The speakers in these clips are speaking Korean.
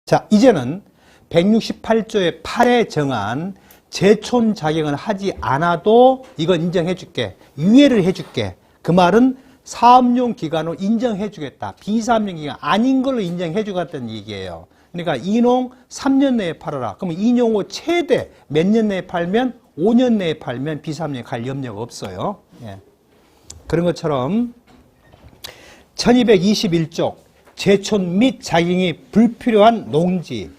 자, 이제는 168조의 8에 정한 제촌 자격을 하지 않아도 이건 인정해 줄게. 유예를 해 줄게. 그 말은 사업용 기간으로 인정해 주겠다. 비사업용 기간 아닌 걸로 인정해 주겠다는 얘기예요. 그러니까 이농 3년 내에 팔아라. 그러면 이농 최대 몇 년 내에 팔면 5년 내에 팔면 비사업용에 갈 염려가 없어요. 예. 그런 것처럼 1221조 제촌 및 자격이 불필요한 농지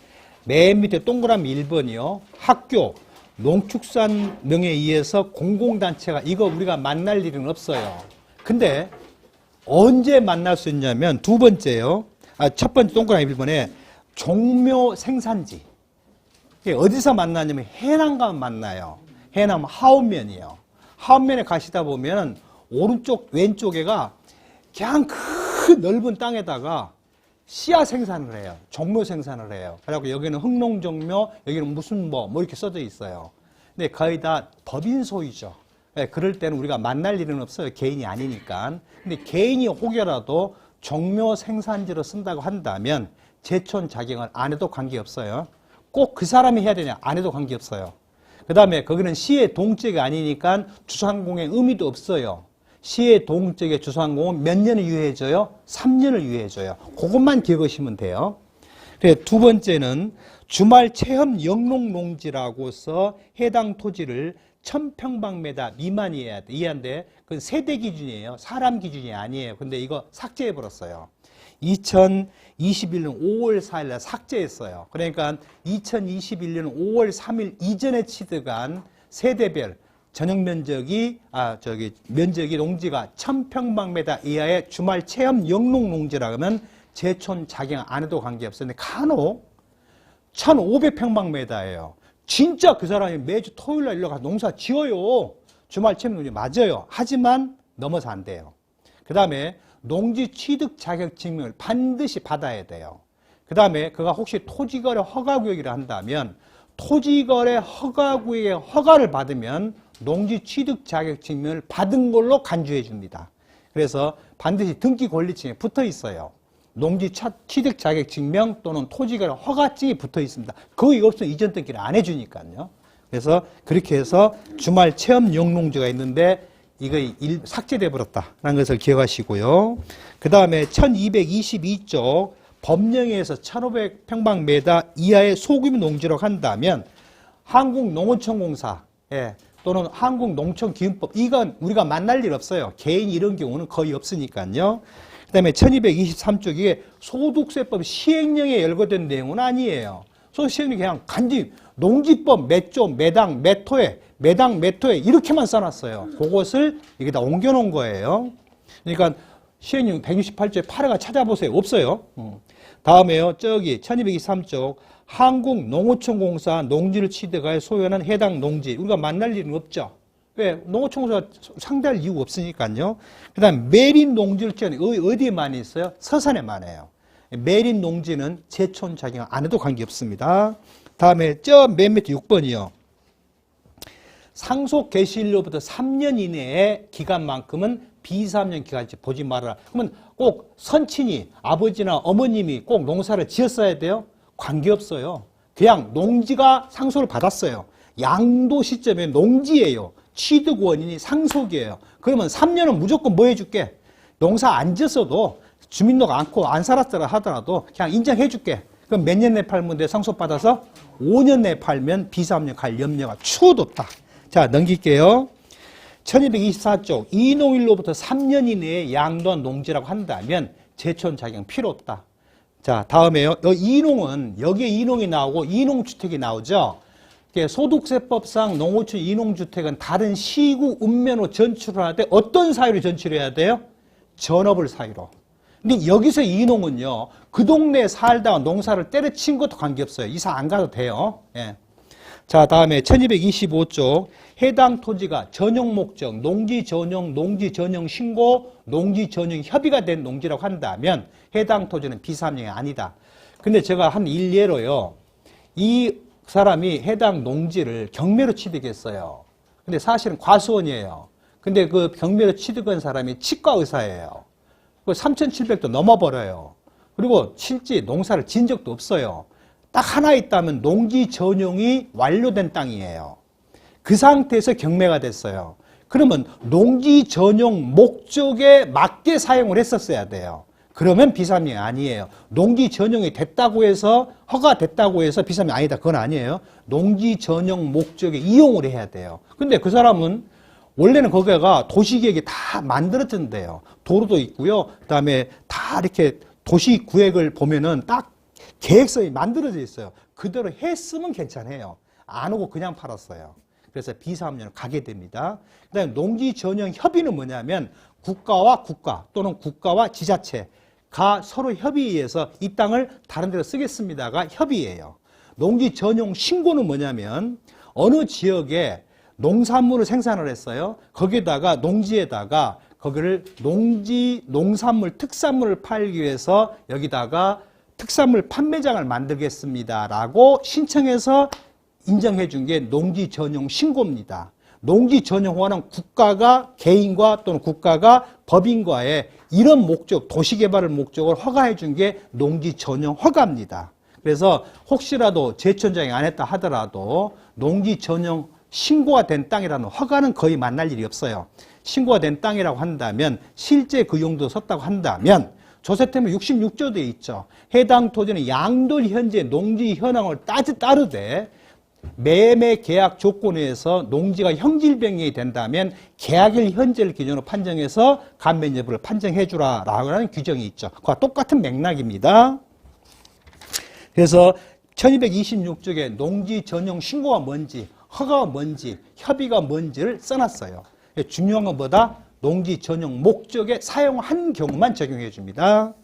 맨 밑에 동그라미 1번이요. 학교, 농축산명에 의해서 공공단체가 이거 우리가 만날 일은 없어요. 근데 언제 만날 수 있냐면 두 번째요. 첫 번째 동그라미 1번에 종묘 생산지. 어디서 만나냐면 해남 가면 만나요. 해남 하원면이요. 하원면에 가시다 보면 오른쪽 왼쪽에가 그냥 큰 넓은 땅에다가 씨앗 생산을 해요. 종묘 생산을 해요. 그래갖고 여기는 흑농종묘, 여기는 무슨 뭐 이렇게 써져 있어요. 근데 거의 다 법인 소유죠. 그럴 때는 우리가 만날 일은 없어요. 개인이 아니니까. 근데 개인이 혹여라도 종묘 생산지로 쓴다고 한다면 제촌 자격을 안 해도 관계없어요. 꼭 그 사람이 해야 되냐? 안 해도 관계없어요. 그 다음에 거기는 시의 동적이 아니니까 주상공의 의미도 없어요. 시의 동적의 주상공은 몇 년을 유예해줘요? 3년을 유예해줘요. 그것만 기억하시면 돼요. 두 번째는 주말 체험 영농농지라고서 해당 토지를 1000평방미터 미만이어야 돼. 이해한데 그건 세대 기준이에요. 사람 기준이 아니에요. 근데 이거 삭제해버렸어요. 2021년 5월 4일 날 삭제했어요. 그러니까 2021년 5월 3일 이전에 취득한 세대별 전용 면적이 면적이 농지가 1000평방미터 이하의 주말 체험 영농 농지라 하면 제촌 자격 안 해도 관계없어요. 근데 간혹 1500평방미터예요. 진짜 그 사람이 매주 토요일 날 일로 가서 농사 지어요. 주말 체험 농지 맞아요. 하지만 넘어서 안 돼요. 그 다음에 농지 취득 자격 증명을 반드시 받아야 돼요. 그 다음에 그가 혹시 토지거래 허가구역이라 한다면 토지거래 허가구역의 허가를 받으면 농지 취득 자격 증명을 받은 걸로 간주해 줍니다. 그래서 반드시 등기 권리증에 붙어 있어요. 농지 취득 자격 증명 또는 토지거래 허가증이 붙어 있습니다. 거의 없으면 이전 등기를 안 해주니까요. 그래서 그렇게 해서 주말 체험 영농지가 있는데 이거 삭제돼 버렸다라는 것을 기억하시고요. 그 다음에 1222쪽 법령에서 1500평방미터 이하의 소규모 농지라고 한다면 한국농어촌공사 또는 한국농촌기금법 이건 우리가 만날 일 없어요. 개인 이런 경우는 거의 없으니까요. 그 다음에 1223쪽이 소득세법 시행령에 열거된 내용은 아니에요. 시행령이 그냥 간지 농지법 몇 조, 매당, 몇 토에, 매당, 몇 토에 이렇게만 써놨어요. 그것을 여기다 옮겨놓은 거예요. 그러니까 시행령 168조에 8회가 찾아보세요. 없어요. 다음에요. 1223쪽 한국농어촌공사 농지를 취득하여 소유하는 해당 농지 우리가 만날 일은 없죠. 왜? 농어촌공사가 상대할 이유가 없으니까요. 그 다음 매립 농지를 취하는 어디에 많이 있어요? 서산에 많아요. 매립 농지는 제촌 자격 안 해도 관계없습니다. 다음에 맨 밑에 6번이요. 상속 개시일로부터 3년 이내의 기간만큼은 비사업용 기간치 보지 말아라. 그러면 꼭 선친이 아버지나 어머님이 꼭 농사를 지었어야 돼요? 관계없어요. 그냥 농지가 상속을 받았어요. 양도 시점에 농지예요. 취득 원인이 상속이에요. 그러면 3년은 무조건 뭐 해줄게? 농사 안 지었어도 주민등록 않고 안 살았더라 하더라도 그냥 인정해 줄게. 그럼 몇 년 내에 팔면 돼? 상속받아서 5년 내에 팔면 비사업용 갈 염려가 추호도 없다. 자, 넘길게요. 1224쪽 이농일로부터 3년 이내에 양도한 농지라고 한다면 제촌 자격 필요 없다. 자, 다음에요. 이농은 여기에 이농이 나오고 이농주택이 나오죠. 소득세법상 농어촌 이농주택은 다른 시구 읍면으로 전출을 할 때 어떤 사유로 전출해야 돼요? 전업을 사유로. 근데 여기서 이농은요, 그 동네에 살다가 농사를 때려친 것도 관계없어요. 이사 안 가도 돼요. 예. 자, 다음에 1225쪽 해당 토지가 전용 목적, 농지 전용, 농지 전용 신고, 농지 전용 협의가 된 농지라고 한다면 해당 토지는 비사업용이 아니다. 근데 제가 한 일례로요, 이 사람이 해당 농지를 경매로 취득했어요. 근데 사실은 과수원이에요. 근데 그 경매로 취득한 사람이 치과 의사예요. 3,700도 넘어버려요. 그리고 실제 농사를 지은 적도 없어요. 딱 하나 있다면 농지 전용이 완료된 땅이에요. 그 상태에서 경매가 됐어요. 그러면 농지 전용 목적에 맞게 사용을 했었어야 돼요. 그러면 비삼이 아니에요. 농지 전용이 됐다고 해서 허가됐다고 해서 비삼이 아니다. 그건 아니에요. 농지 전용 목적에 이용을 해야 돼요. 근데 그 사람은 원래는 거기가 도시계획이 다 만들어진대요. 도로도 있고요. 그다음에 다 이렇게 도시구획을 보면은 딱 계획서에 만들어져 있어요. 그대로 했으면 괜찮아요. 안 오고 그냥 팔았어요. 그래서 비사업료는 가게 됩니다. 그다음에 농지 전용 협의는 뭐냐면 국가와 국가 또는 국가와 지자체가 서로 협의해서 이 땅을 다른 데로 쓰겠습니다가 협의예요. 농지 전용 신고는 뭐냐면 어느 지역에 농산물을 생산을 했어요. 거기에다가 농지에다가 거기를 농산물, 특산물을 팔기 위해서 여기다가 특산물 판매장을 만들겠습니다라고 신청해서 인정해 준 게 농지 전용 신고입니다. 농지 전용화는 국가가 개인과 또는 국가가 법인과의 이런 목적, 도시개발을 목적으로 허가해 준 게 농지 전용 허가입니다. 그래서 혹시라도 제천장이 안 했다 하더라도 농지 전용 신고가 된 땅이라는 허가는 거의 만날 일이 없어요. 신고가 된 땅이라고 한다면 실제 그 용도 썼다고 한다면 조세태명 66조도에 있죠. 해당 토지는 양도일 현재 농지 현황을 따르되 매매 계약 조건에서 농지가 형질 변경이 된다면 계약일 현재를 기준으로 판정해서 감면 여부를 판정해 주라라고 하는 규정이 있죠. 그와 똑같은 맥락입니다. 그래서 1226쪽에 농지 전용 신고가 뭔지, 허가가 뭔지, 협의가 뭔지를 써놨어요. 중요한 건 뭐다? 농지 전용 목적에 사용한 경우만 적용해 줍니다.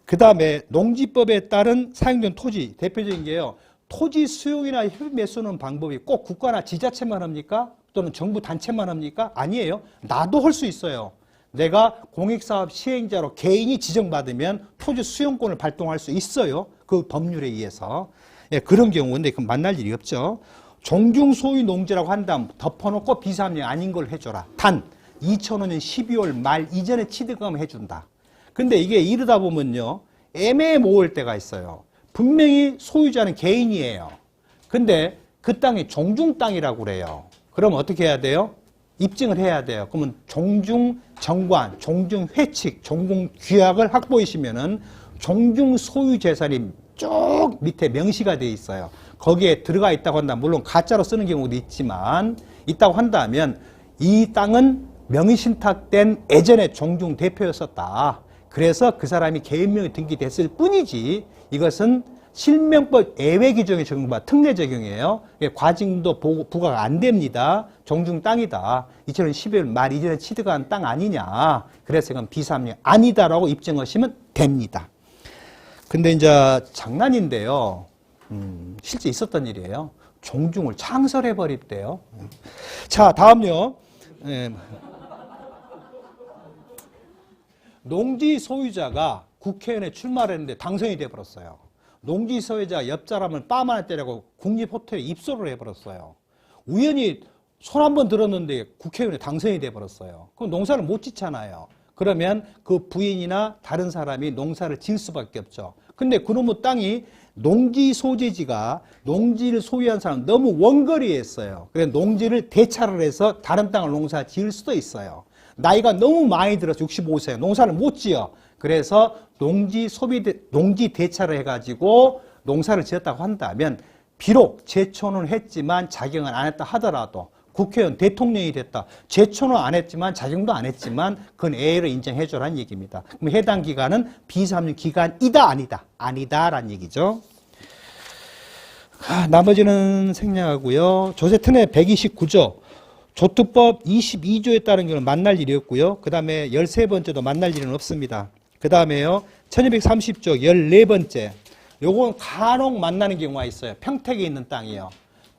그 다음에 농지법에 따른 사용된 토지, 대표적인 게요. 토지 수용이나 협의 매수하는 방법이 꼭 국가나 지자체만 합니까? 또는 정부 단체만 합니까? 아니에요. 나도 할 수 있어요. 내가 공익사업 시행자로 개인이 지정받으면 토지 수용권을 발동할 수 있어요. 그 법률에 의해서. 예, 그런 경우인데 그건 만날 일이 없죠. 종중 소유 농지라고 한다면 덮어놓고 비사업령 아닌 걸 해줘라. 단 2005년 12월 말 이전에 취득하면 해준다. 근데 이게 이러다 보면요. 애매모호할 때가 있어요. 분명히 소유자는 개인이에요. 근데 그 땅이 종중 땅이라고 그래요. 그럼 어떻게 해야 돼요? 입증을 해야 돼요. 그러면 종중 정관, 종중 회칙, 종중 규약을 확보하시면은 종중 소유 재산이 쭉 밑에 명시가 되어 있어요. 거기에 들어가 있다고 한다면 물론 가짜로 쓰는 경우도 있지만 있다고 한다면 이 땅은 명의신탁된 예전에 종중 대표였었다. 그래서 그 사람이 개인명의 등기됐을 뿐이지 이것은 실명법 예외 규정에 적용받아 특례 적용이에요. 과징도 부과가 안 됩니다. 종중 땅이다. 2000년 12월 말 이전에 취득한 땅 아니냐. 그래서 이건 비사업령 아니다라고 입증하시면 됩니다. 근데 이제 장난인데요. 실제 있었던 일이에요. 종중을 창설해 버렸대요. 자, 다음요. 농지 소유자가 국회의원에 출마를 했는데 당선이 돼버렸어요. 농지 소유자 옆 사람을 뺨 하나 때리고 국립호텔에 입소를 해버렸어요. 우연히 손 한번 들었는데 국회의원에 당선이 돼버렸어요. 그럼 농사를 못 짓잖아요. 그러면 그 부인이나 다른 사람이 농사를 지을 수밖에 없죠. 근데 그놈의 땅이 농지 소재지가 농지를 소유한 사람 너무 원거리에 있어요. 그래서 농지를 대차를 해서 다른 땅을 농사 지을 수도 있어요. 나이가 너무 많이 들어서 65세 농사를 못 지어. 그래서 농지 대차를 해가지고 농사를 지었다고 한다면 비록 제초는 했지만 자경은 안 했다 하더라도 국회의원 대통령이 됐다. 제초는 안 했지만 자경도 안 했지만 그건 A를 인정해 주라는 얘기입니다. 그럼 해당 기간은 비사업령 기간이다 아니다? 아니다라는 얘기죠. 나머지는 생략하고요. 조세특례 129조 조특법 22조에 따른 경우는 만날 일이 없고요. 그 다음에 13번째도 만날 일은 없습니다. 그 다음에요. 1230조 14번째. 요건 간혹 만나는 경우가 있어요. 평택에 있는 땅이요.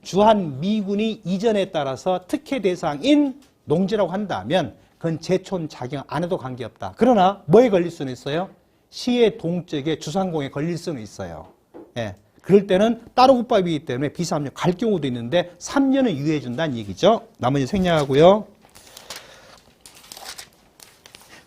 주한 미군이 이전에 따라서 특혜 대상인 농지라고 한다면 그건 제촌 자경 안 해도 관계없다. 그러나 뭐에 걸릴 수는 있어요? 시의 동쪽에 주상공에 걸릴 수는 있어요. 예. 그럴 때는 따로 국밥이기 때문에 비사업령 갈 경우도 있는데 3년을 유예해 준다는 얘기죠. 나머지 생략하고요.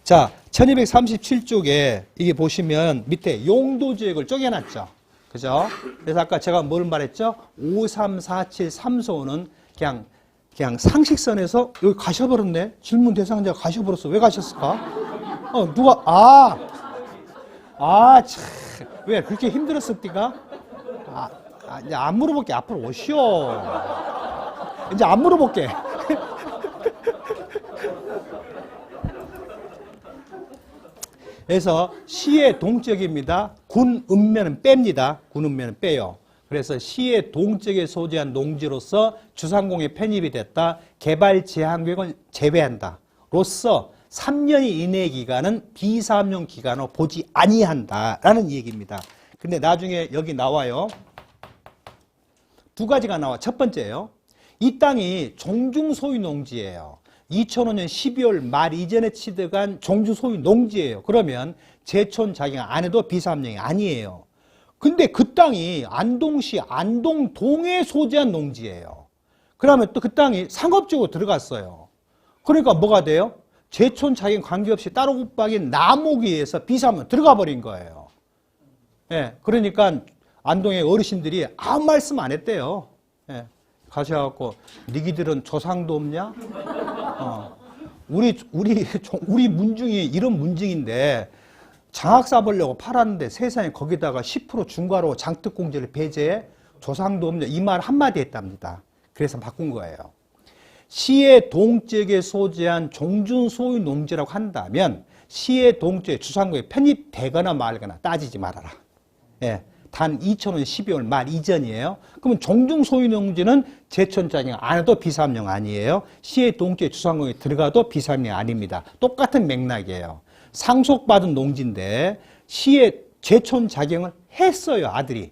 자, 1237쪽에 이게 보시면 밑에 용도지역을 쪼개놨죠. 그죠? 그래서 아까 제가 뭘 말했죠? 5, 3, 4, 7, 3소는 그냥 상식선에서 여기 가셔버렸네? 질문 대상자가 가셔버렸어. 왜 가셨을까? 참. 왜 그렇게 힘들었을까? 이제 안 물어볼게. 앞으로 오시오. 이제 안 물어볼게. 그래서 시의 동적입니다. 군 읍면은 뺍니다. 군 읍면은 빼요. 그래서 시의 동적에 소재한 농지로서 주상공에 편입이 됐다. 개발 제한 구역을 제외한다. 로서 3년 이내의 기간은 비사업용 기간으로 보지 아니한다라는 얘기입니다. 근데 나중에 여기 나와요. 두 가지가 나와. 첫 번째예요. 이 땅이 종중소유 농지예요. 2005년 12월 말 이전에 취득한 종주소유 농지예요. 그러면 제촌 자격 안 해도 비사업용이 아니에요. 근데 그 땅이 안동시 안동동에 소재한 농지예요. 그러면 또 그 땅이 상업적으로 들어갔어요. 그러니까 뭐가 돼요? 제촌 자격 관계없이 따로 붙박인 나무기에서 비사업용 들어가 버린 거예요. 예, 그러니까 안동의 어르신들이 아무 말씀 안 했대요. 예, 가셔갖고 니기들은 조상도 없냐? 우리 문중이 이런 문중인데 장학 사보려고 팔았는데 세상에 거기다가 10% 중과로 장특공제를 배제해 조상도 없냐 이 말 한마디 했답니다. 그래서 바꾼 거예요. 시의 동지역에 소재한 종준소유 농지라고 한다면 시의 동지역에 주상구에 편입되거나 말거나 따지지 말아라. 예, 단 2005년 12월 말 이전이에요. 그러면 종중소유 농지는 제촌 자격 안 해도 비사업용 아니에요. 시의 동지에 주상공에 들어가도 비사업용 아닙니다. 똑같은 맥락이에요. 상속받은 농지인데 시의 제촌 자격을 했어요, 아들이.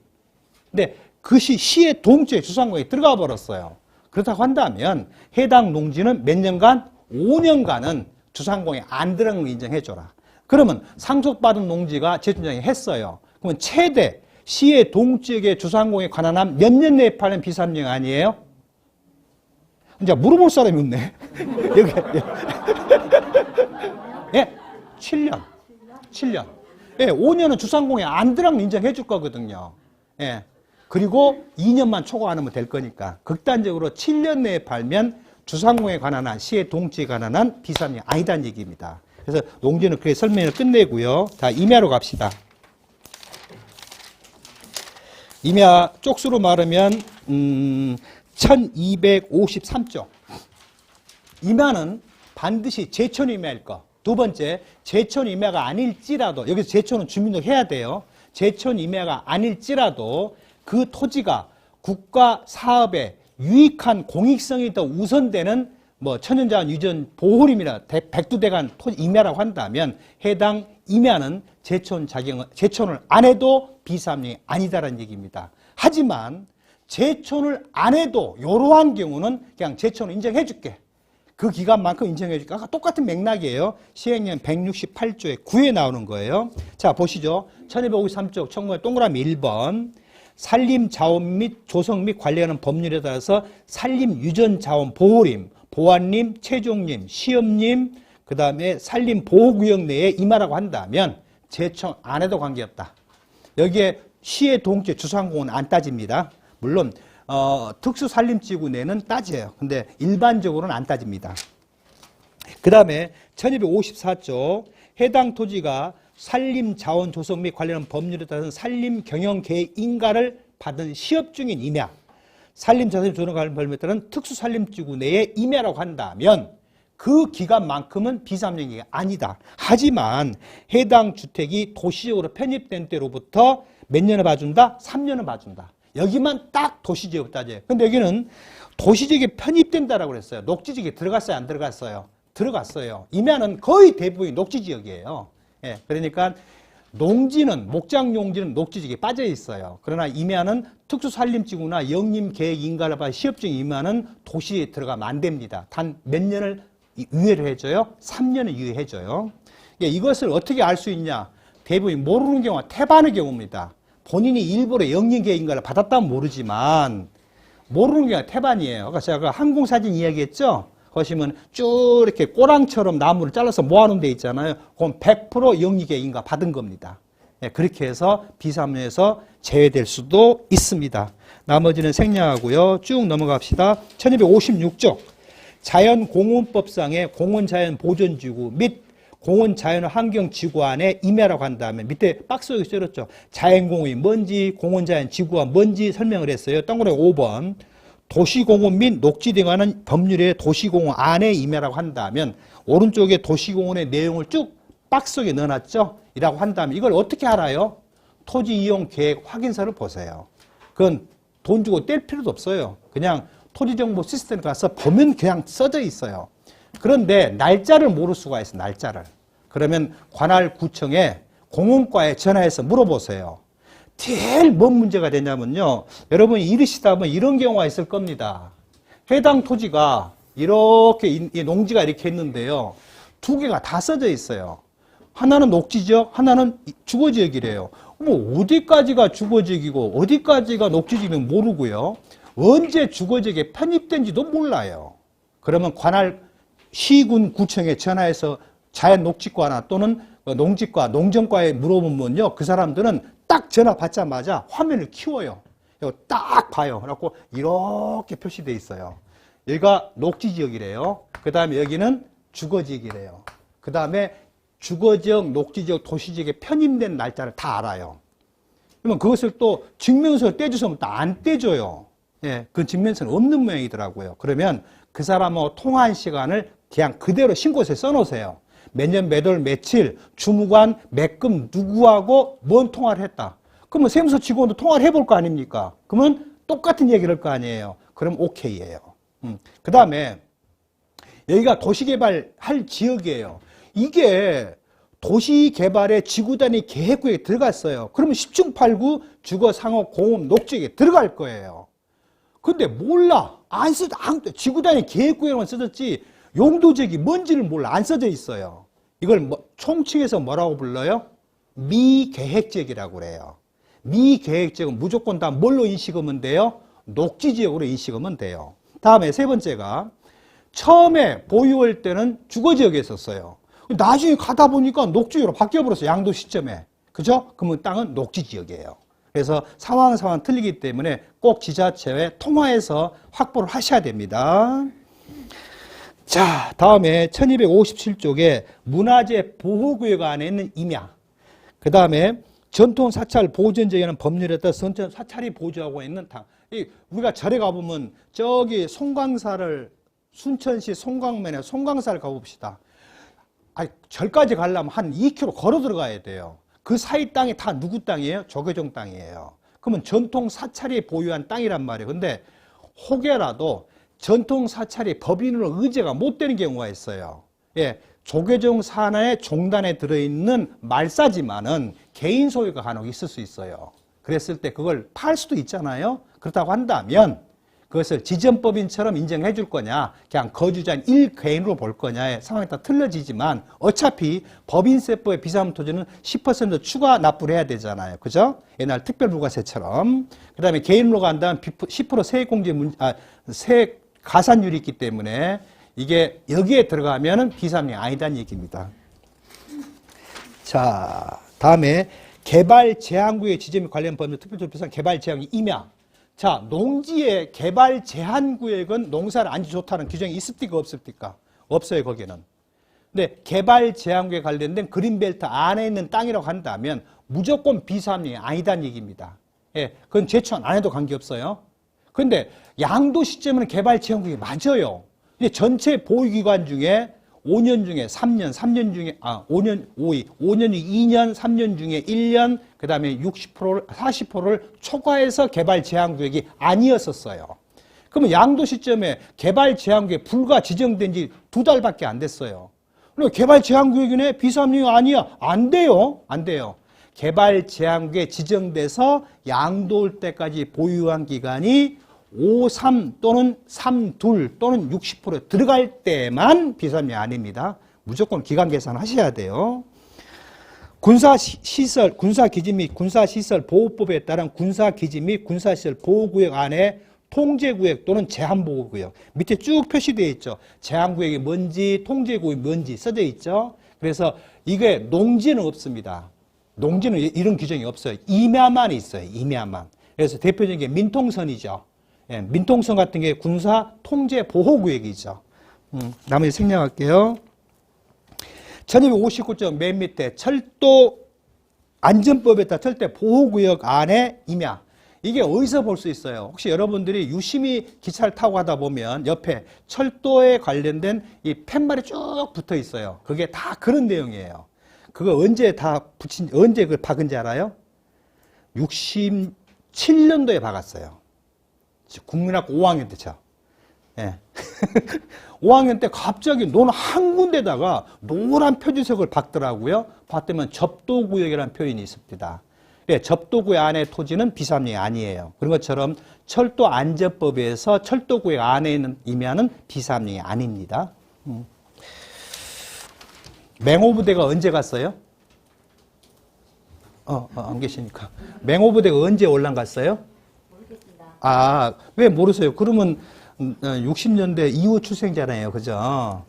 근데 그 시의 동지에 주상공에 들어가 버렸어요. 그렇다고 한다면 해당 농지는 몇 년간? 5년간은 주상공에 안 들어간 걸 인정해줘라. 그러면 상속받은 농지가 제촌 자격 했어요. 그러면 최대 시의 동지역의 주상공에 관한 한 몇 년 내에 팔면 비사업용 아니에요? 이제 물어볼 사람이 없네. 여기. 예? 7년. 7년. 예, 5년은 주상공에 안 들어간 걸 인정해 줄 거거든요. 예. 그리고 2년만 초과 안 하면 될 거니까. 극단적으로 7년 내에 팔면 주상공에 관한 한, 시의 동지에 관한 한 비사업용이 아니다는 얘기입니다. 그래서 농지는 그렇게 설명을 끝내고요. 자, 임야로 갑시다. 임야 쪽수로 말하면 1253쪽. 임야는 반드시 제촌 임야일 거. 두 번째, 제촌 임야가 아닐지라도, 여기서 제촌은 주민등록 해야 돼요. 제촌 임야가 아닐지라도 그 토지가 국가 사업에 유익한 공익성이 더 우선되는 뭐 천연자원 유전 보호림이나 백두대간 토지 임야라고 한다면 해당 임야는 제촌을 안 해도 비사업용이 아니다라는 얘기입니다. 하지만 제촌을 안 해도 이러한 경우는 그냥 제촌을 인정해 줄게. 그 기간만큼 인정해 줄게. 아까 똑같은 맥락이에요. 시행령 168조의 9에 나오는 거예요. 자, 보시죠. 1253쪽 청구의 동그라미 1번. 산림자원 및 조성 및 관리하는 법률에 따라서 산림유전자원 보호림, 보안림, 최종림, 시험림, 그 다음에 산림보호구역 내에 임하라고 한다면 제촌 안 해도 관계없다. 여기에 시의 동지 주상공은 안 따집니다. 물론 특수산림지구 내는 따져요. 근데 일반적으로는 안 따집니다. 그 다음에 1254조 해당 토지가 산림자원 조성 및 관련한 법률에 따른 산림경영계획 인가를 받은 시업 중인 임야, 산림자산 조성 관련 법률에 따른 특수산림지구 내에 임야라고 한다면 그 기간만큼은 비사업용이 아니다. 하지만 해당 주택이 도시적으로 편입된 때로부터 몇 년을 봐준다? 3년을 봐준다. 여기만 딱 도시지역 따져요. 근데 여기는 도시지역에 편입된다라고 그랬어요. 녹지지역에 들어갔어요? 안 들어갔어요? 들어갔어요. 임야는 거의 대부분이 녹지지역이에요. 예, 그러니까 농지는, 목장용지는 녹지지역에 빠져 있어요. 그러나 임야는 특수산림지구나 영림계획 인가를 받은 시업중 임야는 도시에 들어가면 안 됩니다. 단 몇 년을 유예를 해줘요? 3년을 유예해줘요. 예, 이것을 어떻게 알 수 있냐? 대부분 모르는 경우가 태반의 경우입니다. 본인이 일부러 영림계획 인가를 받았다면 모르지만 모르는 경우가 태반이에요. 아까 제가 항공사진 이야기했죠? 보시면 쭉 이렇게 꼬랑처럼 나무를 잘라서 모아놓은 데 있잖아요. 그건 100% 영리계획 인가 받은 겁니다. 예, 그렇게 해서 비사무에서 제외될 수도 있습니다. 나머지는 생략하고요. 쭉 넘어갑시다. 1256조 자연공원법상의 공원자연보전지구 및 공원자연환경지구안에 임야라고 한다면 밑에 박스에 써있죠. 자연공원이 뭔지 공원자연지구가 뭔지 설명을 했어요. 동그라미 5번 도시공원 및 녹지에 관한 법률의 도시공원 안에 임야라고 한다면 오른쪽에 도시공원의 내용을 쭉 박스 속에 넣어놨죠. 이라고 한다면 이걸 어떻게 알아요? 토지이용계획 확인서를 보세요. 그건 돈 주고 뗄 필요도 없어요. 그냥 토지정보 시스템 가서 보면 그냥 써져 있어요. 그런데 날짜를 모를 수가 있어요. 날짜를. 그러면 관할 구청에 공원과에 전화해서 물어보세요. 제일 뭔 문제가 되냐면요. 여러분이 이르시다 보면 이런 경우가 있을 겁니다. 해당 토지가 이렇게 이 농지가 이렇게 있는데요. 두 개가 다 써져 있어요. 하나는 녹지지역, 하나는 주거지역이래요. 뭐 어디까지가 주거지역이고 어디까지가 녹지지역이면 모르고요. 언제 주거지역에 편입된지도 몰라요. 그러면 관할 시군 구청에 전화해서 자연녹지과나 또는 농지과, 농정과에 물어보면요. 그 사람들은 딱 전화 받자마자 화면을 키워요. 이거 딱 봐요. 그래갖고 이렇게 표시되어 있어요. 여기가 녹지지역이래요. 그 다음에 여기는 주거지역이래요. 그 다음에 주거지역, 녹지지역, 도시지역에 편입된 날짜를 다 알아요. 그러면 그것을 또 증명서를 떼주시면 또 안 떼줘요. 예, 그 증명서는 없는 모양이더라고요. 그러면 그 사람하고 통화한 시간을 그냥 그대로 신고서에 써놓으세요. 몇 년, 몇 월, 며칠, 주무관, 몇금 누구하고 뭔 통화를 했다. 그러면 세무서 직원도 통화를 해볼 거 아닙니까? 그러면 똑같은 얘기를 할 거 아니에요. 그럼 오케이예요. 그 다음에 여기가 도시개발할 지역이에요. 이게 도시개발의 지구단위 계획구역에 들어갔어요. 그러면 10중 8구 주거, 상업, 공업, 녹지역에 들어갈 거예요. 근데 몰라. 안 써져. 지구단위 계획구역만 써졌지 용도지역이 뭔지를 몰라. 안 써져 있어요. 이걸 총칭해서 뭐라고 불러요? 미계획지역이라고 그래요. 미계획지역은 무조건 다 뭘로 인식하면 돼요? 녹지지역으로 인식하면 돼요. 다음에 세 번째가 처음에 보유할 때는 주거지역에 있었어요. 나중에 가다 보니까 녹지지역으로 바뀌어버렸어요. 양도 시점에. 그죠? 그러면 땅은 녹지지역이에요. 그래서 상황 틀리기 때문에 꼭 지자체에 통화해서 확보를 하셔야 됩니다. 자, 다음에 1257쪽에 문화재 보호구역 안에 있는 임야. 그 다음에 전통사찰 보존지역이라는 법률에 따라 전통사찰이 보조하고 있는 땅. 우리가 절에 가보면 저기 송광사를 순천시 송광면에 송광사를 가봅시다. 아니, 절까지 가려면 한 2km 걸어 들어가야 돼요. 그 사이 땅이 다 누구 땅이에요? 조계종 땅이에요. 그러면 전통사찰이 보유한 땅이란 말이에요. 근데 혹여라도 전통사찰이 법인으로 의제가 못 되는 경우가 있어요. 예, 조계종 산하의 종단에 들어있는 말사지만은 개인 소유가 간혹 있을 수 있어요. 그랬을 때 그걸 팔 수도 있잖아요. 그렇다고 한다면 그것을 지전법인처럼 인정해 줄 거냐, 그냥 거주자인 1개인으로 볼 거냐의 상황이 다 틀려지지만 어차피 법인세법의 비상토지는 10% 추가 납부를 해야 되잖아요. 그죠? 옛날 특별부가세처럼. 그 다음에 개인으로 간다면 10% 세액공제 세액 가산율이 있기 때문에 이게 여기에 들어가면은 비상이 아니다는 얘기입니다. 자, 다음에 개발 제한구역 지정 및 관련 법률 특별조치상 개발 제한구역 임야. 자, 농지의 개발 제한 구역은 농사를 안 좋다는 규정이 있습니까? 없습니까? 없어요, 거기는. 근데 개발 제한 구역에 관련된 그린벨트 안에 있는 땅이라고 한다면 무조건 비상이 아니다는 얘기입니다. 예, 그건 제천 안 해도 관계없어요. 그런데 양도 시점에는 개발 제한 구역이 맞아요. 근데 전체 보유기간 중에 5년 중에 3년, 3년 중에 5년 중에 2년, 3년 중에 1년, 그 다음에 40%를 초과해서 개발 제한구역이 아니었었어요. 그러면 양도 시점에 개발 제한구역이 불과 지정된 지 2달밖에 안 됐어요. 그리고 개발 제한구역이네? 비상구역 아니야? 안 돼요. 안 돼요. 개발 제한구역에 지정돼서 양도할 때까지 보유한 기간이 53 또는 32 또는 60% 들어갈 때만 비상이 아닙니다. 무조건 기간 계산하셔야 돼요. 군사시설, 군사기지 및 군사시설 보호법에 따른 군사기지 및 군사시설 보호구역 안에 통제구역 또는 제한보호구역 밑에 쭉 표시되어 있죠. 제한구역이 뭔지 통제구역이 뭔지 써져 있죠. 그래서 이게 농지는 없습니다. 농지는 이런 규정이 없어요. 임야만 있어요. 임야만. 그래서 대표적인 게 민통선이죠. 예, 민통선 같은 게 군사 통제 보호구역이죠. 나머지 생략할게요. 1259점 맨 밑에 철도 안전법에 따라 절대 보호구역 안에 임야. 이게 어디서 볼 수 있어요? 혹시 여러분들이 유심히 기차를 타고 가다 보면 옆에 철도에 관련된 이 팻말이 쭉 붙어 있어요. 그게 다 그런 내용이에요. 그거 언제 언제 그걸 박은지 알아요? 67년도에 박았어요. 국민학교 5학년 때죠. 예. 5학년 때 갑자기 한 군데다가 노란 표지석을 박더라고요. 봤더니 접도구역이라는 표현이 있습니다. 예, 접도구역 안의 토지는 비산령이 아니에요. 그런 것처럼 철도 안전법에서 철도구역 안에 있는 임야는 비산령이 아닙니다. 맹호부대가 언제 갔어요? 안 계시니까. 맹호부대가 언제 올라갔어요? 모르겠습니다. 왜 모르세요? 그러면 60년대 이후 출생잖아요. 그죠?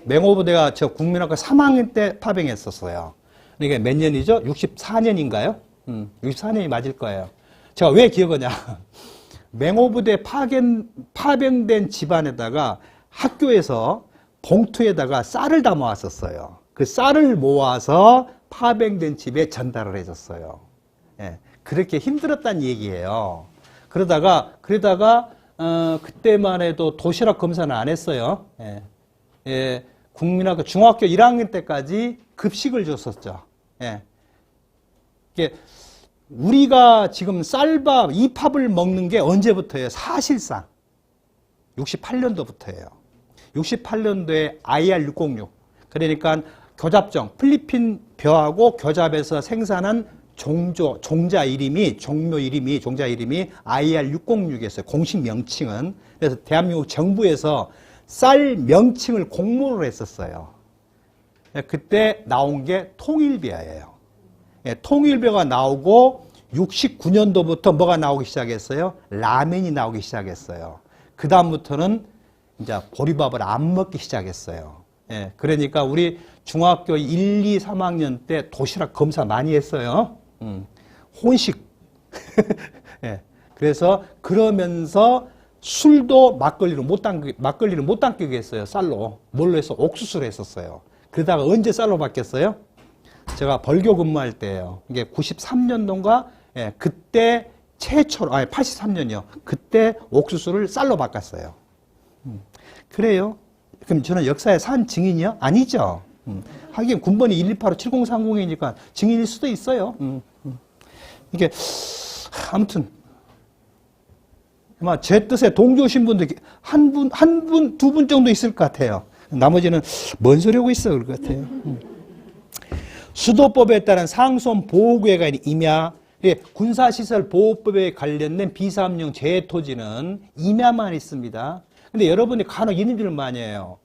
맹호부대가 저 국민학교 3학년 때 파병했었어요. 그러니까 몇 년이죠? 64년인가요? 64년이 맞을 거예요. 제가 왜 기억하냐? 맹호부대 파병된 집안에다가 학교에서 봉투에다가 쌀을 담아왔었어요. 그 쌀을 모아서 파병된 집에 전달을 해줬어요. 예, 그렇게 힘들었다는 얘기예요. 그러다가 그때만 해도 도시락 검사는 안 했어요. 예, 국민학교 중학교 1학년 때까지 급식을 줬었죠. 예. 이게 우리가 지금 쌀밥, 이 팝을 먹는 게 언제부터예요? 사실상 68년도부터예요. 68년도에 IR-606. 그러니까 교잡종, 필리핀 벼하고 교잡에서 생산한 종자 이름이 IR-606이었어요. 공식 명칭은. 그래서 대한민국 정부에서 쌀 명칭을 공모를 했었어요. 그때 나온 게 통일벼예요. 통일벼가 나오고 69년도부터 뭐가 나오기 시작했어요? 라면이 나오기 시작했어요. 그 다음부터는 이제 보리밥을 안 먹기 시작했어요. 그러니까 우리 중학교 1, 2, 3학년 때 도시락 검사 많이 했어요. 혼식. 그래서 그러면서 술도 막걸리를 못 담그게 했어요. 쌀로. 뭘로 해서 옥수수로 했었어요. 그러다가 언제 쌀로 바뀌었어요? 제가 벌교 근무할 때예요. 이게 93년도인가? 그때 최초로, 83년이요. 그때 옥수수를 쌀로 바꿨어요. 그래요? 그럼 저는 역사에 산 증인이요? 아니죠. 하긴 군번이 128-7030이니까 증인일 수도 있어요. 이게 아무튼 아마 제 뜻에 동조하신 분들 한 분, 두 분 정도 있을 것 같아요. 나머지는 뭔 소리 하고 있어 그럴 것 같아요. 수도법에 따른 상수원 보호구역에 있는 임야, 군사시설 보호법에 관련된 비사업용 제토지는 임야만 있습니다. 근데 여러분이 간혹 이런 질문 많이 해요.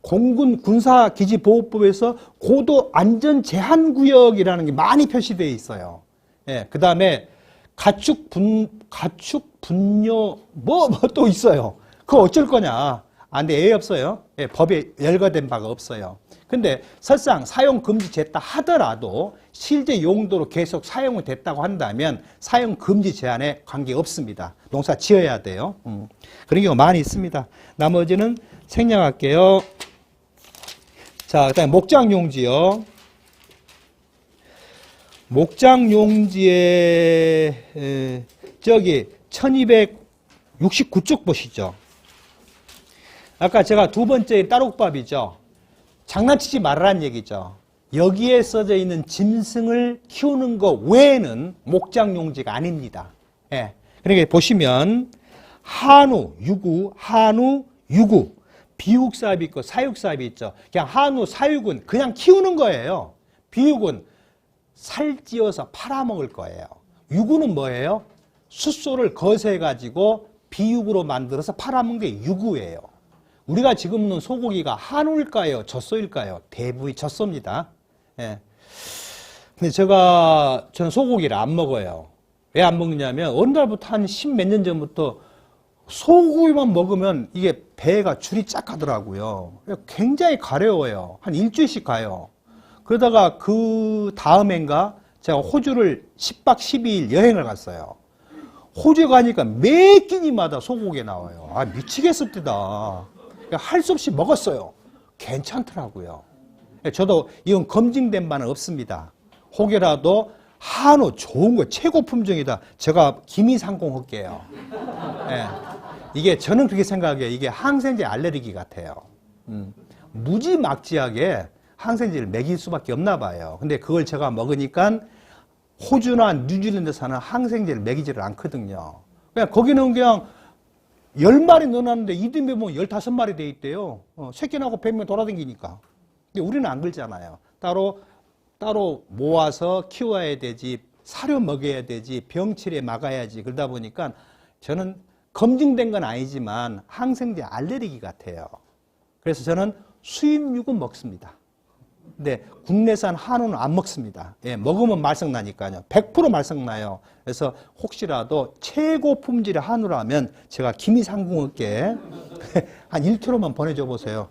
공군 군사기지보호법에서 고도 안전제한구역이라는 게 많이 표시되어 있어요. 그 다음에 가축 분뇨, 또 있어요. 그거 어쩔 거냐. 근데 애 없어요. 법에 열거된 바가 없어요. 근데 설상 사용 금지됐다 하더라도 실제 용도로 계속 사용이 됐다고 한다면 사용 금지 제한에 관계 없습니다. 농사 지어야 돼요. 그런 경우가 많이 있습니다. 나머지는 생략할게요. 자, 그다음에 목장용지요. 목장용지에 저기 1269쪽 보시죠. 아까 제가 두 번째 따록밥이죠. 장난치지 말라는 얘기죠. 여기에 써져 있는 짐승을 키우는 것 외에는 목장용지가 아닙니다. 그러니까 보시면 한우, 유구, 비육사업이 있고 사육사업이 있죠. 그냥 한우, 사육은 그냥 키우는 거예요. 비육은 살찌워서 팔아먹을 거예요. 유구는 뭐예요? 숫소를 거세가지고 비육으로 만들어서 팔아먹는 게 유구예요. 우리가 지금 먹는 소고기가 한우일까요? 젖소일까요? 대부분 젖소입니다. 근데 저는 소고기를 안 먹어요. 왜 안 먹느냐면 어느 날부터 한 10몇 년 전부터 소고기만 먹으면 이게 배가 줄이 쫙 가더라고요. 굉장히 가려워요. 한 일주일씩 가요. 그러다가 그 다음엔가 제가 호주를 10박 12일 여행을 갔어요. 호주에 가니까 매 끼니마다 소고기 나와요. 아, 미치겠습니다. 할 수 없이 먹었어요. 괜찮더라고요. 저도 이건 검증된 바는 없습니다. 혹여라도 한우 좋은 거 최고 품종이다. 제가 기미상공할게요. 예. 이게 저는 그렇게 생각해요. 이게 항생제 알레르기 같아요. 무지막지하게 항생제를 먹일 수밖에 없나 봐요. 근데 그걸 제가 먹으니까 호주나 뉴질랜드에서는 항생제를 먹이지를 않거든요. 그냥 거기는 그냥 10마리 넣어놨는데 이듬해 보면 15마리 돼 있대요. 새끼 나고 100명 돌아다니니까. 근데 우리는 안 그러잖아요. 따로 모아서 키워야 되지, 사료 먹여야 되지, 병치레 막아야지. 그러다 보니까 저는 검증된 건 아니지만 항생제 알레르기 같아요. 그래서 저는 수입육은 먹습니다. 근데 국내산 한우는 안 먹습니다. 예, 먹으면 말썽나니까요. 100% 말썽나요. 그래서 혹시라도 최고 품질의 한우라면 제가 기미상궁업계 한 1kg만 보내줘 보세요.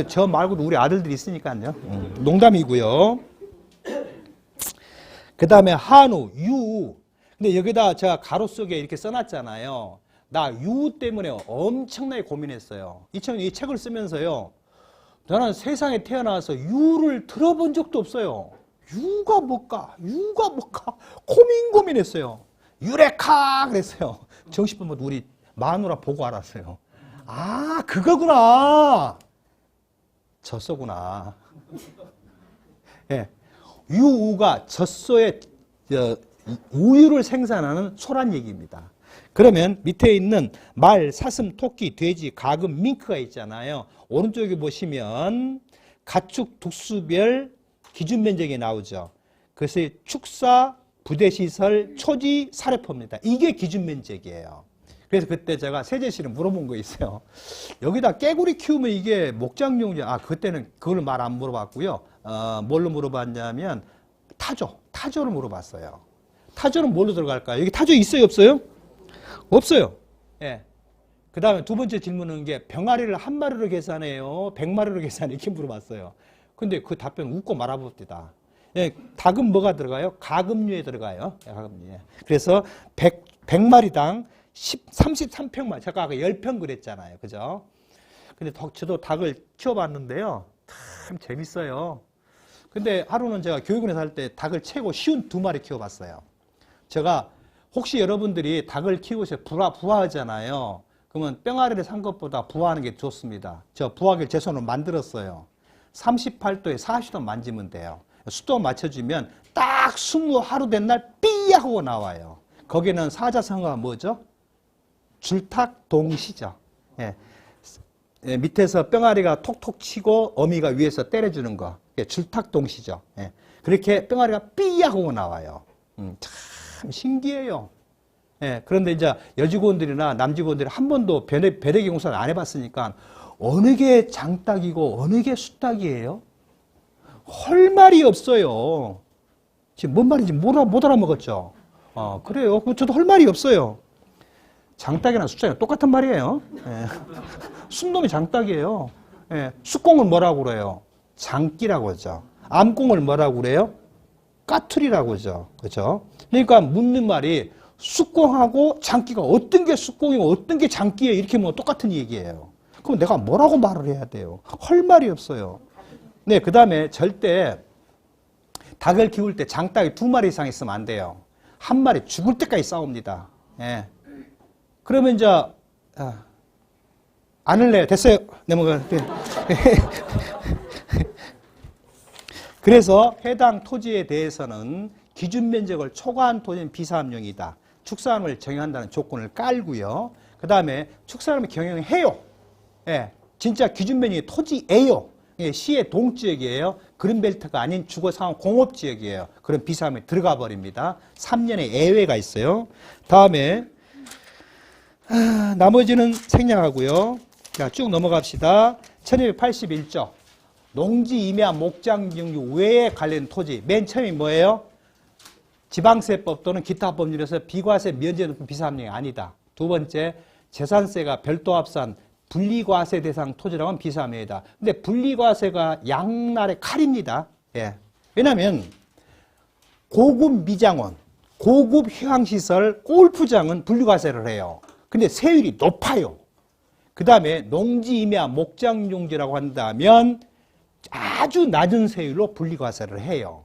저 말고도 우리 아들들이 있으니까요. 농담이고요. 그 다음에 한우, 유. 근데 여기다 제가 가로 속에 이렇게 써놨잖아요. 나 유 때문에 엄청나게 고민했어요. 이 책을 쓰면서요. 저는 세상에 태어나서 유를 들어본 적도 없어요. 유가 뭘까? 고민했어요. 유레카! 그랬어요. 정신보면 우리 마누라 보고 알았어요. 아, 그거구나. 젖소구나. 예. 유우가 젖소에 우유를 생산하는 소란 얘기입니다. 그러면 밑에 있는 말, 사슴, 토끼, 돼지, 가금, 밍크가 있잖아요. 오른쪽에 보시면 가축 독수별 기준 면적이 나오죠. 그래서 축사, 부대시설, 초지, 사례포입니다. 이게 기준 면적이에요. 그래서 그때 제가 세제씨를 물어본 거 있어요. 여기다 깨구리 키우면 이게 목장용지, 그때는 그걸 말 안 물어봤고요. 뭘로 물어봤냐면 타조를 물어봤어요. 타조는 뭘로 들어갈까요? 여기 타조 있어요, 없어요? 없어요. 예. 그 다음에 두 번째 질문은 게 병아리를 한 마리로 계산해요? 100마리로 계산해요? 이렇게 물어봤어요. 근데 그 답변 웃고 말아봅니다. 예, 닭은 뭐가 들어가요? 가금류에 들어가요. 가금류에. 그래서 100마리당 33평만, 제가 아까 10평 그랬잖아요. 그죠? 근데 저도 닭을 키워봤는데요. 참 재밌어요. 근데 하루는 제가 교육원에 살 때 닭을 최고 쉬운 2마리 키워봤어요. 제가 혹시 여러분들이 닭을 키우셔 부화하잖아요. 그러면 뿅아리를 산 것보다 부화하는 게 좋습니다. 저 부화기를 제 손으로 만들었어요. 38도에 40도 만지면 돼요. 습도 맞춰주면 딱 20하루 된 날 삐야 하고 나와요. 거기는 사자성어가 뭐죠? 줄탁동시죠. 예. 예, 밑에서 뿅아리가 톡톡 치고 어미가 위에서 때려주는 거. 예, 줄탁동시죠. 예. 그렇게 뿅아리가 삐야 하고 나와요. 참 신기해요. 예, 그런데 이제 여직원들이나 남직원들이 한 번도 배대기 공사를 안 해봤으니까 어느 게 장닭이고 어느 게 숫닭이에요? 할 말이 없어요. 지금 뭔 말인지 못 알아먹었죠? 그래요. 저도 할 말이 없어요. 장닭이나 숫닭이나 똑같은 말이에요. 예. 순놈이 장닭이에요. 예. 숫공을 뭐라고 그래요? 장기라고 하죠. 암공을 뭐라고 그래요? 까투리라고 하죠. 그렇죠? 그러니까 묻는 말이 숫공하고 장기가 어떤 게 숫공이고 어떤 게 장기예요? 이렇게 뭐 똑같은 얘기예요. 그럼 내가 뭐라고 말을 해야 돼요? 할 말이 없어요. 네, 그 다음에 절대 닭을 키울 때 장닭이 2마리 이상 있으면 안 돼요. 한 마리 죽을 때까지 싸웁니다. 예. 그러면 이제 안 할래요. 됐어요. 넘어가. 그래서 해당 토지에 대해서는 기준 면적을 초과한 토지는 비사업용이다. 축사함을 정형한다는 조건을 깔고요. 그 다음에 축사함을 경영해요. 예, 진짜 기준 면적이 토지예요. 예, 시의 동지역이에요. 그린벨트가 아닌 주거상업 공업지역이에요. 그런 비사함에 들어가 버립니다. 3년의 예외가 있어요. 다음에 나머지는 생략하고요. 자, 쭉 넘어갑시다. 1281조. 농지 임야 목장 경유 외에 관련 토지. 맨 처음이 뭐예요? 지방세법 또는 기타 법률에서 비과세 면제 높은 비사업용이 아니다. 두 번째, 재산세가 별도 합산 분리과세 대상 토지라고 하면 비사함량이다. 근데 분리과세가 양날의 칼입니다. 예. 왜냐하면 고급 미장원, 고급 휴양시설, 골프장은 분리과세를 해요. 근데 세율이 높아요. 그 다음에 농지 임야 목장용지라고 한다면 아주 낮은 세율로 분리과세를 해요.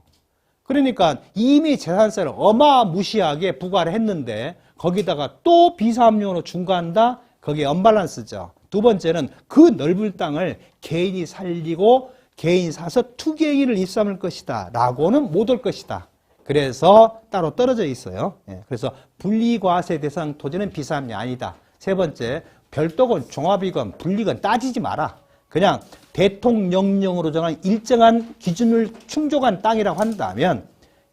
그러니까 이미 재산세를 어마무시하게 부과를 했는데 거기다가 또 비사업용으로 중과한다? 거기에 언밸런스죠. 두 번째는 그 넓은 땅을 개인이 살리고 개인이 사서 투개인을 입삼을 것이다 라고는 못 올 것이다. 그래서 따로 떨어져 있어요. 예, 그래서 분리과세 대상 토지는 비사업이 아니다. 세 번째, 별도건, 종합이건, 분리건 따지지 마라. 그냥 대통령령으로 정한 일정한 기준을 충족한 땅이라고 한다면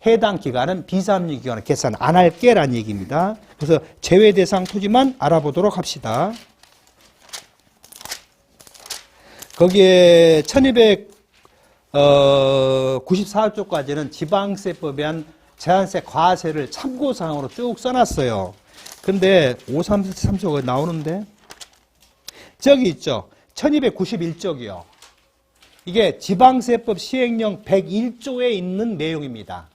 해당 기간은 비사업용 기간을 계산 안 할게라는 얘기입니다. 그래서 제외 대상 토지만 알아보도록 합시다. 거기에 1294조까지는 지방세법에 한 재산세 과세를 참고사항으로 쭉 써놨어요. 근데 533조가 나오는데 저기 있죠. 1291조기요. 이게 지방세법 시행령 101조에 있는 내용입니다.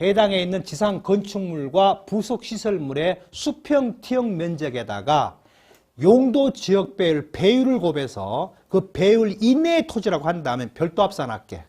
해당에 있는 지상 건축물과 부속 시설물의 수평 티형 면적에다가 용도 지역 배율을 곱해서 그 배율 이내의 토지라고 한다면 별도 합산할게.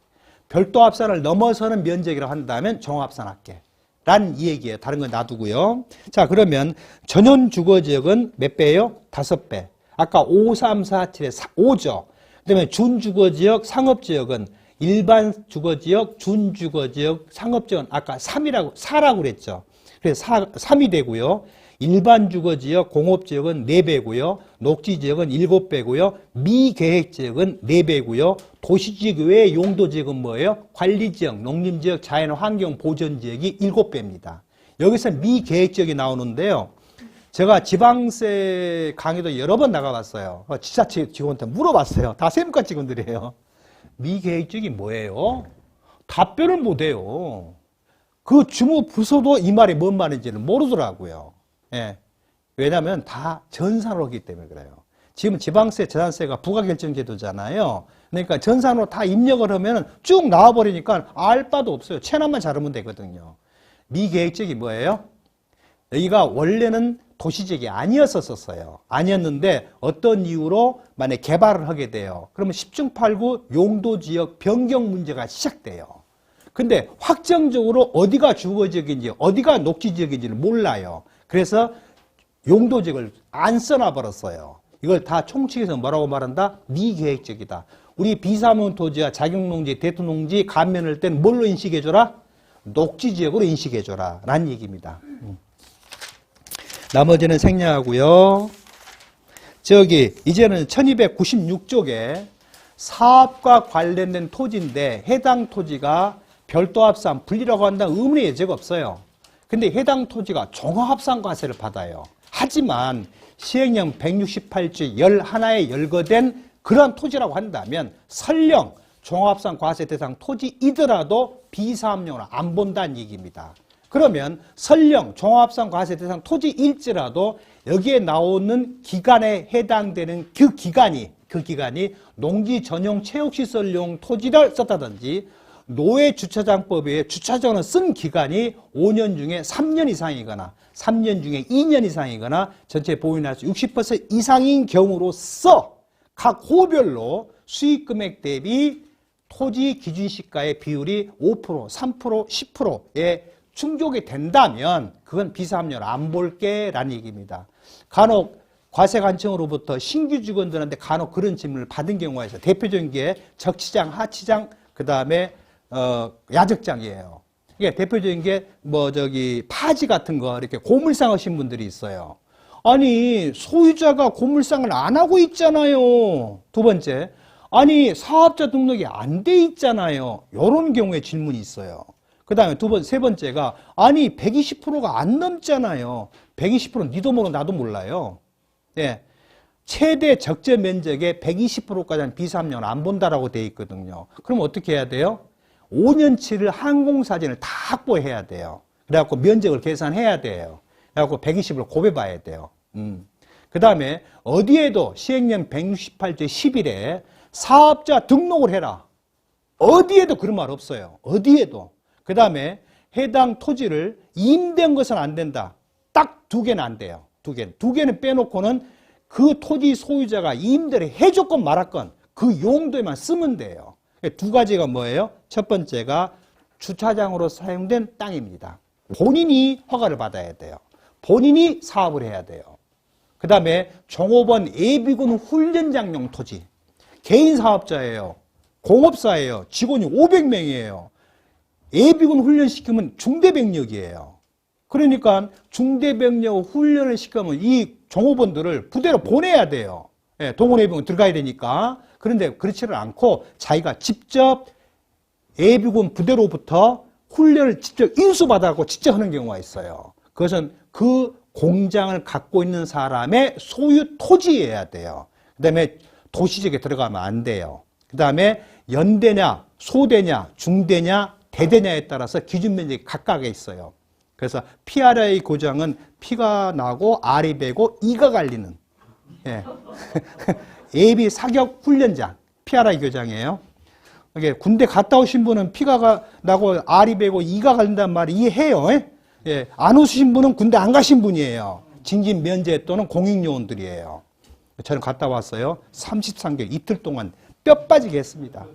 별도 합산을 넘어서는 면적이라고 한다면 종합합산할게. 란 이 얘기예요. 다른 건 놔두고요. 자, 그러면 전용 주거지역은 몇 배예요? 5배. 아까 5347에 5죠. 그다음에 준주거지역, 상업지역은 일반 주거지역, 준주거지역, 상업지역은 아까 4라고 그랬죠. 그래서 3이 되고요. 일반 주거지역, 공업지역은 4배고요. 녹지지역은 7배고요. 미계획지역은 4배고요. 도시지역 외의 용도지역은 뭐예요? 관리지역, 농림지역, 자연환경보전지역이 7배입니다. 여기서 미계획지역이 나오는데요. 제가 지방세 강의도 여러 번 나가봤어요. 지자체 직원한테 물어봤어요. 다 세무과 직원들이에요. 미계획지역이 뭐예요? 답변을 못해요. 그 주무 부서도 이 말이 뭔 말인지는 모르더라고요. 예. 왜냐하면 다 전산으로 하기 때문에 그래요. 지금 지방세, 재산세가 부가결정제도잖아요. 그러니까 전산으로 다 입력을 하면 쭉 나와버리니까 알 바도 없어요. 체납만 잘하면 되거든요. 미계획지역이 뭐예요? 여기가 원래는 도시지역이 아니었었어요. 아니었는데 어떤 이유로 만약에 개발을 하게 돼요. 그러면 10중 8구 용도지역 변경 문제가 시작돼요. 근데 확정적으로 어디가 주거지역인지 어디가 녹지지역인지를 몰라요. 그래서 용도지역을 안 써놔버렸어요. 이걸 다 총칙해서 뭐라고 말한다? 미계획적이다. 우리 비사문 토지와 자격농지, 대토농지 감면할 때는 뭘로 인식해줘라? 녹지지역으로 인식해줘라 라는 얘기입니다. 나머지는 생략하고요. 저기 이제는 1296쪽에 사업과 관련된 토지인데 해당 토지가 별도 합산 분리라고 한다는 의문의 여지가 없어요. 근데 해당 토지가 종합합산과세를 받아요. 하지만 시행령 168조 11에 열거된 그러한 토지라고 한다면 설령 종합합산과세 대상 토지이더라도 비사업용으로 안 본다는 얘기입니다. 그러면 설령 종합합산과세 대상 토지일지라도 여기에 나오는 기간에 해당되는 그 기간이 농지 전용 체육시설용 토지를 썼다든지 노예주차장법에 주차장을 쓴 기간이 5년 중에 3년 이상이거나 3년 중에 2년 이상이거나 전체 보유인수 60% 이상인 경우로서 각 호별로 수익금액 대비 토지 기준시가의 비율이 5%, 3%, 10%에 충족이 된다면 그건 비사업용으로 안 볼게 라는 얘기입니다. 간혹 과세관청으로부터 신규 직원들한테 간혹 그런 질문을 받은 경우가 있어요. 대표적인 게 적치장, 하치장, 그 다음에 야적장이에요. 이게 대표적인 게 파지 같은 거 이렇게 고물상 하신 분들이 있어요. 아니 소유자가 고물상을 안 하고 있잖아요. 두 번째, 아니 사업자 등록이 안 돼 있잖아요. 이런 경우에 질문이 있어요. 그 다음에 세 번째가 아니 120%가 안 넘잖아요. 120%는 니도 모르고 나도 몰라요. 예. 최대 적재 면적의 120%까지는 비사업용을 안 본다라고 되어 있거든요. 그럼 어떻게 해야 돼요? 5년치를 항공사진을 다 확보해야 돼요. 그래갖고 면적을 계산해야 돼요. 그래갖고 120을 곱해봐야 돼요. 그 다음에 어디에도 시행령 168조 11에 사업자 등록을 해라. 어디에도 그런 말 없어요. 어디에도. 그 다음에 해당 토지를 임대한 것은 안 된다. 딱 2개는 안 돼요. 2개는. 2개는 빼놓고는 그 토지 소유자가 임대를 해줬건 말았건 그 용도에만 쓰면 돼요. 2가지가 뭐예요? 첫 번째가 주차장으로 사용된 땅입니다. 본인이 허가를 받아야 돼요. 본인이 사업을 해야 돼요. 그 다음에 종업원 예비군 훈련장용 토지. 개인 사업자예요. 공업사예요. 직원이 500명이에요. 예비군 훈련시키면 중대병력이에요. 그러니까 중대병력 훈련을 시키면 이 종업원들을 부대로 보내야 돼요. 예, 동원예비군 들어가야 되니까. 그런데 그렇지는 않고 자기가 직접 예비군 부대로부터 훈련을 직접 인수받아서 직접 하는 경우가 있어요. 그것은 그 공장을 갖고 있는 사람의 소유 토지여야 돼요. 그 다음에 도시지역에 들어가면 안 돼요. 그 다음에 연대냐, 소대냐, 중대냐, 대대냐에 따라서 기준 면적이 각각에 있어요. 그래서 PRI 교장은 P가 나고 R이 배고 E가 갈리는 예. 예비 사격 훈련장 PRI 교장이에요. 이게 군대 갔다 오신 분은 P가 나고 R이 배고 E가 갈린다는 말 이해해요. 예. 안 오신 분은 군대 안 가신 분이에요. 징집 면제 또는 공익요원들이에요. 저는 갔다 왔어요. 33개월 이틀 동안 뼈 빠지게 했습니다.